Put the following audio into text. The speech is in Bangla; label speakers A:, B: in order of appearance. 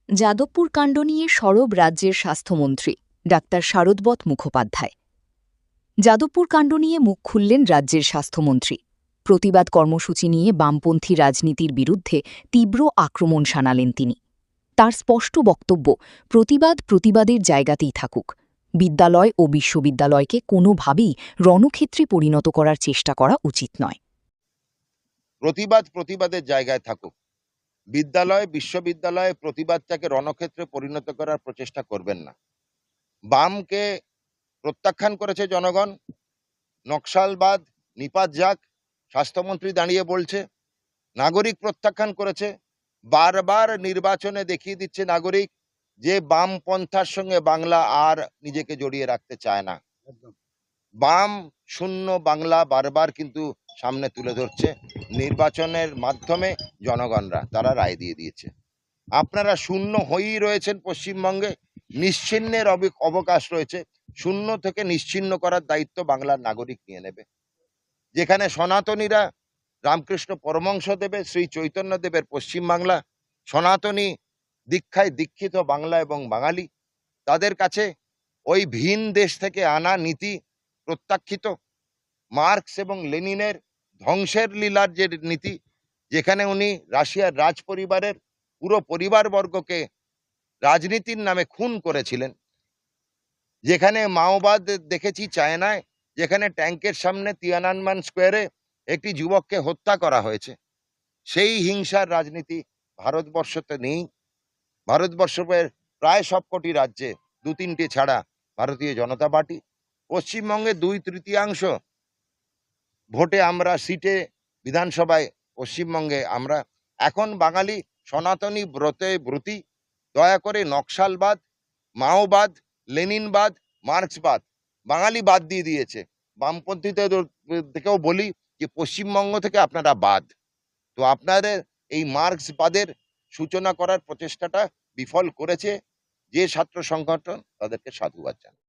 A: যাদবপুর কাণ্ড নিয়ে সরব রাজ্যের স্বাস্থ্যমন্ত্রী ডাক্তার শারদবত মুখোপাধ্যায়। যাদবপুর কাণ্ড নিয়ে মুখ খুললেন রাজ্যের স্বাস্থ্যমন্ত্রী। প্রতিবাদ কর্মসূচি নিয়ে বামপন্থী রাজনীতির বিরুদ্ধে তীব্র আক্রমণ শানালেন তিনি। তার স্পষ্ট বক্তব্য, প্রতিবাদের জায়গাতেই থাকুক, বিদ্যালয় ও বিশ্ববিদ্যালয়কে কোনোভাবেই রণক্ষেত্রে পরিণত করার চেষ্টা করা উচিত নয়।
B: প্রতিবাদের জায়গায় থাকুক, বিদ্যালয় বিশ্ববিদ্যালয়ে প্রতিবাদটাকে রণক্ষেত্রে পরিণত করার প্রচেষ্টা করবেন না। বামকে প্রত্যাখ্যান করেছে জনগণ, নকশালবাদ নিপাত যাক, স্বাস্থ্যমন্ত্রী দাঁড়িয়ে বলছে। নাগরিক প্রত্যাখ্যান করেছে, বারবার নির্বাচনে দেখিয়ে দিচ্ছে নাগরিক যে বামপন্থার সঙ্গে বাংলা আর নিজেকে জড়িয়ে রাখতে চায় না। বাম শূন্য বাংলা বারবার কিন্তু সামনে তুলে ধরছে। নির্বাচনের মাধ্যমে জনগণরা তারা রায় দিয়ে দিয়েছে। আপনারা শূন্য হয়েই রয়েছেন পশ্চিমবঙ্গে, নিশ্চিহ্নের অবকাশ রয়েছে। শূন্য থেকে নিশ্চিহ্ন করার দায়িত্ব বাংলার নাগরিক নিয়ে নেবে। যেখানে সনাতনীরা রামকৃষ্ণ পরমহংসদেবের শ্রী চৈতন্যদেবের পশ্চিমবাংলা, সনাতনী দীক্ষায় দীক্ষিত বাংলা এবং বাঙালি, তাদের কাছে ওই ভিন দেশ থেকে আনা নীতি প্রত্যাখ্যিত। মার্কস এবং লেনিনের ধ্বংসের লীলার যে নীতি, যেখানে উনি রাশিয়ার রাজ পরিবারের পুরো পরিবারবর্গকে রাজনীতির নামে খুন করেছিলেন, যেখানে মাওবাদ দেখেছি চায়নায়, যেখানে ট্যাঙ্কের সামনে তিয়ানানমেন স্কোয়ারে একটি যুবককে হত্যা করা হয়েছে, সেই হিংসার রাজনীতি ভারতবর্ষতে নেই। ভারতবর্ষের প্রায় সবকটি রাজ্যে, 2-3টে ছাড়া, ভারতীয় জনতা পার্টি। পশ্চিমবঙ্গে 2/3 ভোটে আমরা, সিটে বিধানসভায় পশ্চিমবঙ্গে আমরা। এখন বাঙালি সনাতনী ব্রতী, দয়া করে নকশালবাদ, মাওবাদ, লেনিনবাদ, মার্ক্সবাদ বাঙালি বাদ দিয়ে দিয়েছে। বামপন্থীদের থেকেও বলি যে পশ্চিমবঙ্গ থেকে আপনারা বাদ। তো আপনাদের এই মার্ক্সবাদের সূচনা করার প্রচেষ্টাটা বিফল করেছে যে ছাত্র সংগঠন, তাদেরকে সাধুবাদ জানাই।